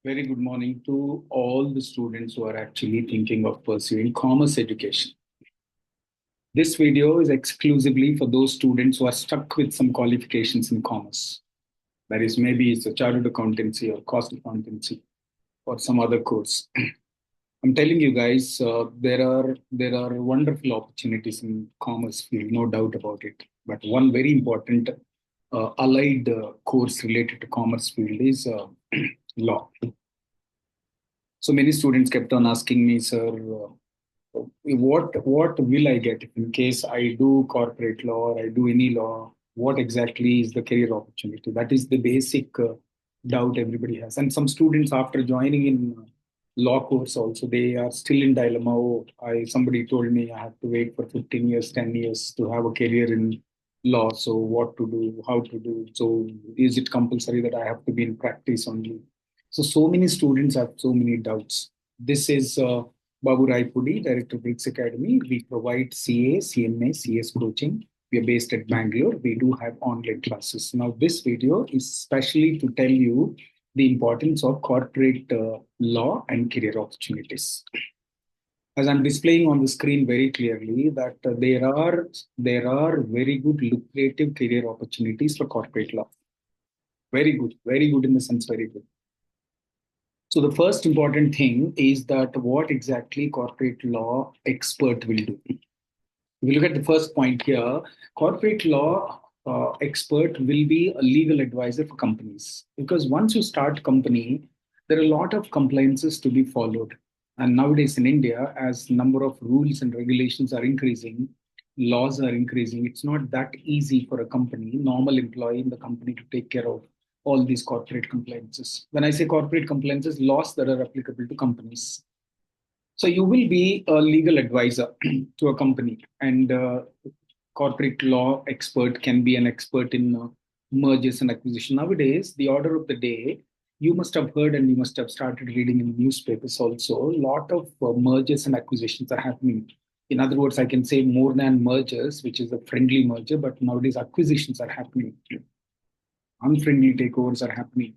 Very good morning to all the students who are actually thinking of pursuing commerce education. This video is exclusively for those students who are stuck with some qualifications in commerce. That is, maybe it's a chartered accountancy or cost accountancy or some other course. I'm telling you guys, there are wonderful opportunities in commerce field, no doubt about it. But one very important allied course related to commerce field is law. So many students kept on asking me, sir, what will I get if in case I do corporate law or I do any law? What exactly is the career opportunity? That is the basic doubt everybody has. And some students, after joining in law course, also they are still in dilemma. Oh, I somebody told me I have to wait for 15 years, 10 years to have a career in law. So what to do? How to do? So is it compulsory that I have to be in practice only? So many students have so many doubts. This is Babu Raipudi, Director of Briggs Academy. We provide CA, CMA, CS coaching. We are based at Bangalore. We do have online classes. Now, this video is specially to tell you the importance of corporate law and career opportunities. As I'm displaying on the screen very clearly, that there are very good lucrative career opportunities for corporate law. Very good in the sense very good. So the first important thing is that what exactly corporate law expert will do. If you look at the first point here, corporate law expert will be a legal advisor for companies because once you start company, there are a lot of compliances to be followed. And nowadays in India, as number of rules and regulations are increasing, laws are increasing, it's not that easy for a company, normal employee in the company to take care of all these corporate compliances. When I say corporate compliances, laws that are applicable to companies. So you will be a legal advisor to a company, and corporate law expert can be an expert in mergers and acquisition. Nowadays, the order of the day, you must have heard and you must have started reading in the newspapers also. A lot of mergers and acquisitions are happening. In other words, I can say more than mergers, which is a friendly merger, but nowadays acquisitions are happening. Unfriendly takeovers are happening.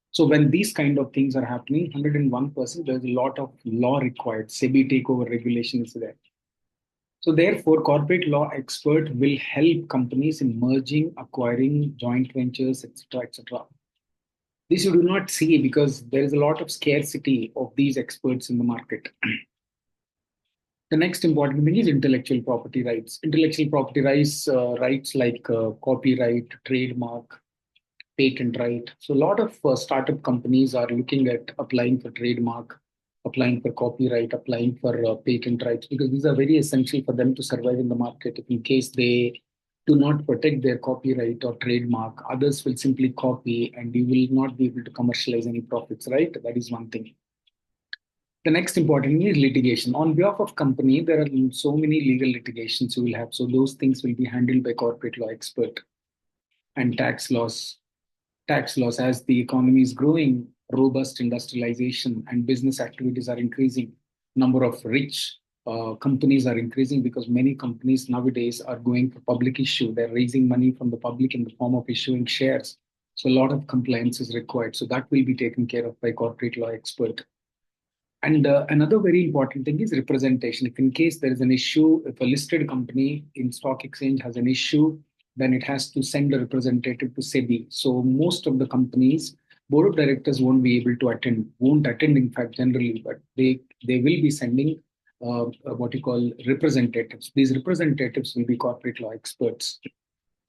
So when these kind of things are happening, 101%, there's a lot of law required. SEBI takeover regulation is there. So therefore, corporate law expert will help companies in merging, acquiring joint ventures, etc., etc. This you do not see because there is a lot of scarcity of these experts in the market. The next important thing is intellectual property rights. Intellectual property rights like copyright, trademark, patent right. So a lot of startup companies are looking at applying for trademark, applying for copyright, applying for patent rights because these are very essential for them to survive in the market. If in case they do not protect their copyright or trademark, others will simply copy and you will not be able to commercialize any profits, right? That is one thing. The next important thing is litigation. On behalf of company, there are so many legal litigations you will have. So those things will be handled by corporate law expert and tax laws as the economy is growing, robust industrialization and business activities are increasing. Number of rich companies are increasing because many companies nowadays are going for public issue. They're raising money from the public in the form of issuing shares. So a lot of compliance is required. So that will be taken care of by corporate law expert. And another very important thing is representation. If in case there is an issue, if a listed company in stock exchange has an issue, then it has to send a representative to SEBI. So most of the companies, board of directors won't attend in fact generally, but they will be sending what you call representatives. These representatives will be corporate law experts.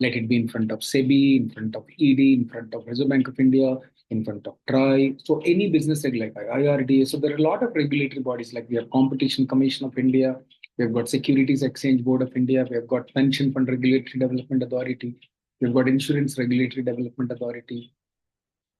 Let it be in front of SEBI, in front of ED, in front of Reserve Bank of India, in front of TRAI. So any business like IRDA. So there are a lot of regulatory bodies like we have Competition Commission of India, we have got Securities Exchange Board of India, we have got Pension Fund Regulatory Development Authority, we have got Insurance Regulatory Development Authority.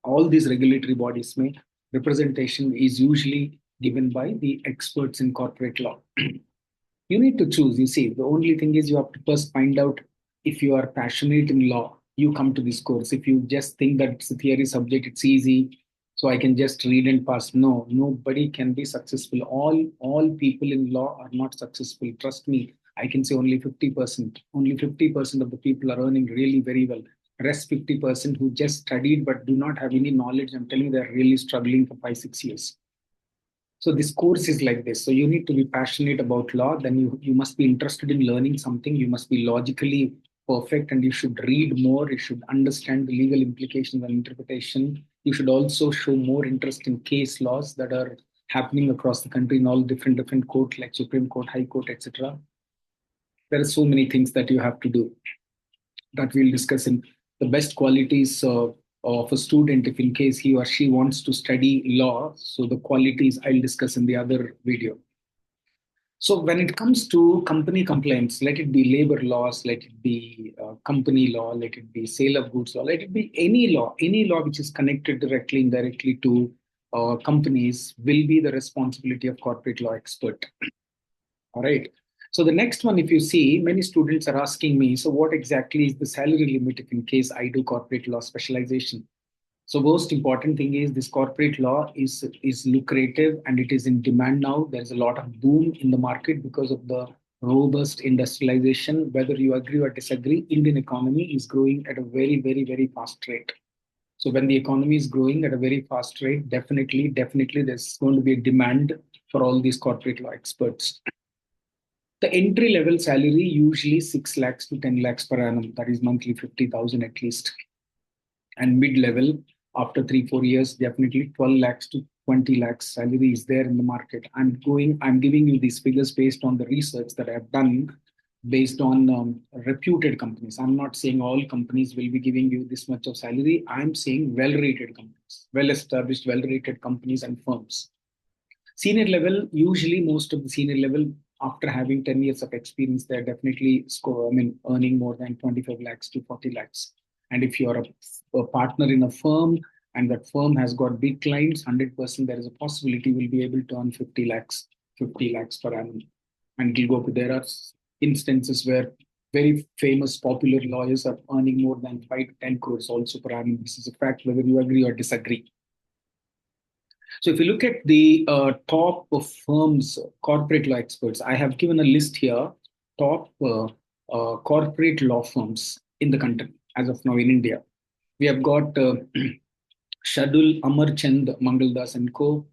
All these regulatory bodies may representation is usually given by the experts in corporate law. You need to choose. You see, the only thing is you have to first find out if you are passionate in law. You come to this course. If you just think that it's a theory subject, it's easy, so I can just read and pass. No, nobody can be successful. All people in law are not successful. Trust me. I can say only 50%. Only 50% of the people are earning really very well. rest 50% who just studied but do not have any knowledge, I'm telling you, they're really struggling for 5, 6 years. So this course is like this. So you need to be passionate about law. Then you must be interested in learning something. You must be logically perfect, and you should read more. You should understand the legal implications and interpretation. You should also show more interest in case laws that are happening across the country in all different courts like Supreme Court, High Court, etc. There are so many things that you have to do that we'll discuss in the best qualities of a student if in case he or she wants to study law. So the qualities I'll discuss in the other video. So when it comes to company complaints, let it be labor laws, let it be company law, let it be sale of goods law, let it be any law which is connected directly, indirectly to companies will be the responsibility of corporate law expert. All right. So the next one, if you see, many students are asking me, so what exactly is the salary limit if in case I do corporate law specialization? So most important thing is this corporate law is lucrative and it is in demand now. There's a lot of boom in the market because of the robust industrialization. Whether you agree or disagree, Indian economy is growing at a very fast rate. So when the economy is growing at a very fast rate, definitely there's going to be a demand for all these corporate law experts. The entry level salary usually 6 lakhs to 10 lakhs per annum. That is monthly 50,000 at least. And mid level, after 3, 4 years, definitely 12 lakhs to 20 lakhs salary is there in the market. I'm giving you these figures based on the research that I've done based on reputed companies. I'm not saying all companies will be giving you this much of salary. I'm saying well-rated companies, well-established, well-rated companies and firms. Senior level, usually most of the senior level, after having 10 years of experience, they're definitely earning more than 25 lakhs to 40 lakhs. And if you're a partner in a firm and that firm has got big clients, 100% there is a possibility you'll be able to earn 50 lakhs per annum. And it'll go to, there are instances where very famous popular lawyers are earning more than 5 to 10 crores also per annum. This is a fact, whether you agree or disagree. So if you look at the top of firms, corporate law experts, I have given a list here, top corporate law firms in the country as of now in India. We have got Shardul Amarchand Mangaldas and Co.,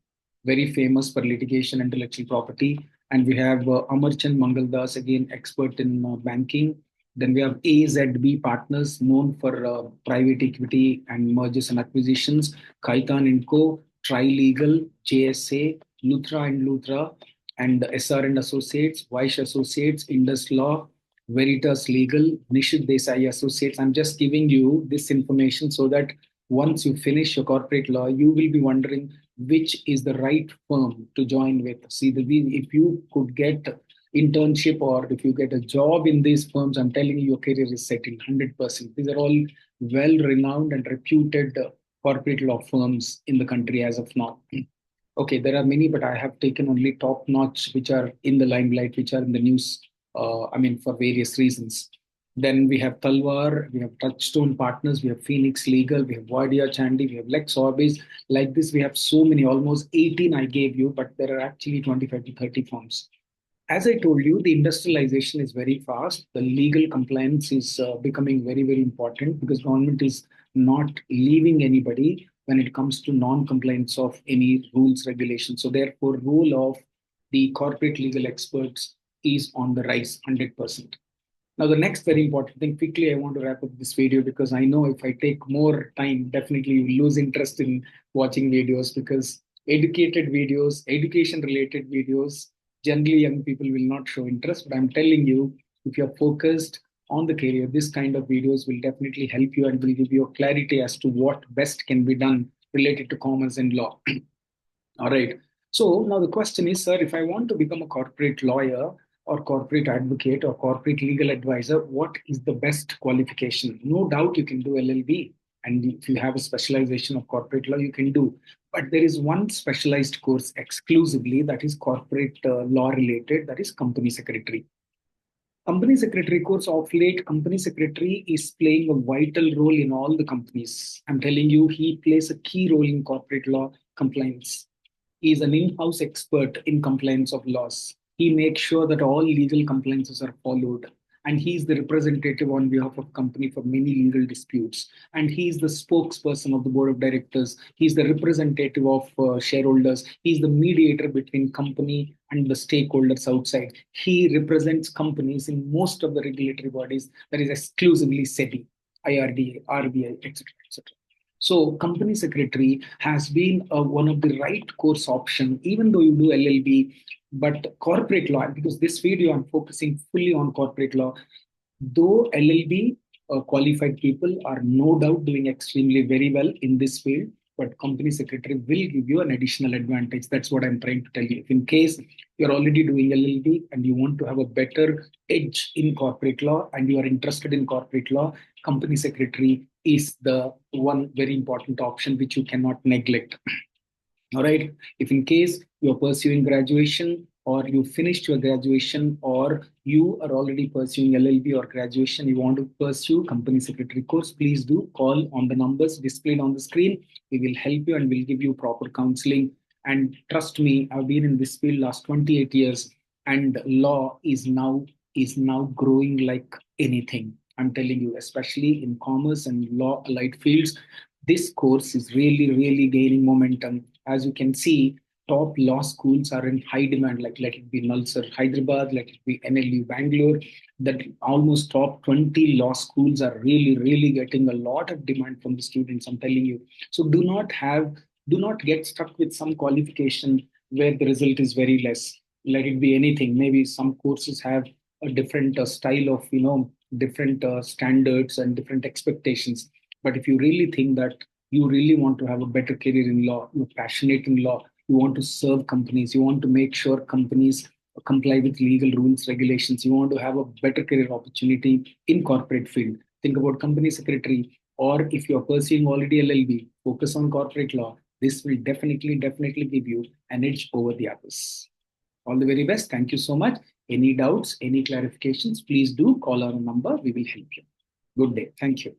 very famous for litigation and intellectual property. And we have Amarchand Mangaldas, again, expert in banking. Then we have AZB Partners, known for private equity and mergers and acquisitions, Khaitan and Co., Trilegal, JSA, Luthra and Luthra, and SR and Associates, Vaish Associates, Indus Law, Veritas Legal, Nishit Desai Associates. I'm just giving you this information so that once you finish your corporate law, you will be wondering which is the right firm to join with. See, if you could get internship or if you get a job in these firms, I'm telling you, your career is settled 100%. These are all well-renowned and reputed corporate law firms in the country as of now. Okay, there are many, but I have taken only top notch, which are in the limelight, which are in the news, for various reasons. Then we have Talwar, we have Touchstone Partners, we have Phoenix Legal, we have Vardia Chandy, we have Lex Orbis. Like this, we have so many, almost 18 I gave you, but there are actually 25 to 30 firms. As I told you, the industrialization is very fast. The legal compliance is becoming very important because government is not leaving anybody when it comes to non-compliance of any rules, regulations. So therefore, role of the corporate legal experts is on the rise 100%. Now, the next very important thing, quickly, I want to wrap up this video because I know if I take more time, definitely you lose interest in watching videos because educated videos, education related videos, generally young people will not show interest. But I'm telling you, if you're focused on the career, this kind of videos will definitely help you and will give you a clarity as to what best can be done related to commerce and law. All right. So now the question is, sir, if I want to become a corporate lawyer or corporate advocate or corporate legal advisor, what is the best qualification? No doubt you can do LLB. And if you have a specialization of corporate law, you can do. But there is one specialized course exclusively that is corporate law related, that is company secretary. Company secretary course of late, company secretary is playing a vital role in all the companies. I'm telling you, he plays a key role in corporate law compliance. He is an in-house expert in compliance of laws. He makes sure that all legal compliances are followed. and he's the representative on behalf of company for many legal disputes, and he's the spokesperson of the board of directors, he's the representative of shareholders, he's the mediator between company and the stakeholders outside. He represents companies in most of the regulatory bodies, that is exclusively SEBI, IRDA, RBI, etc., etc. So company secretary has been one of the right course option, even though you do LLB, but corporate law, because this video I'm focusing fully on corporate law, though LLB qualified people are no doubt doing extremely very well in this field, but company secretary will give you an additional advantage. That's what I'm trying to tell you. If in case you're already doing LLB and you want to have a better edge in corporate law and you are interested in corporate law, company secretary is the one very important option which you cannot neglect. All right. If in case you're pursuing graduation or you finished your graduation or you are already pursuing LLB or graduation, you want to pursue company secretary course, please do call on the numbers displayed on the screen. We will help you and we'll give you proper counseling. And trust me, I've been in this field last 28 years and law is now growing like anything. I'm telling you, especially in commerce and law allied fields, this course is really gaining momentum. As you can see, top law schools are in high demand, like let it be Nalsar Hyderabad, let it be NLU Bangalore, that almost top 20 law schools are really getting a lot of demand from the students, I'm telling you. So do not get stuck with some qualification where the result is very less. Let it be anything. Maybe some courses have a different style of, different standards and different expectations. But if you really think that you really want to have a better career in law, you're passionate in law, you want to serve companies, you want to make sure companies comply with legal rules, regulations, you want to have a better career opportunity in corporate field, think about company secretary, or if you're pursuing already LLB, focus on corporate law. This will definitely give you an edge over the others. All the very best. Thank you so much. Any doubts, any clarifications, please do call our number. We will help you. Good day. Thank you.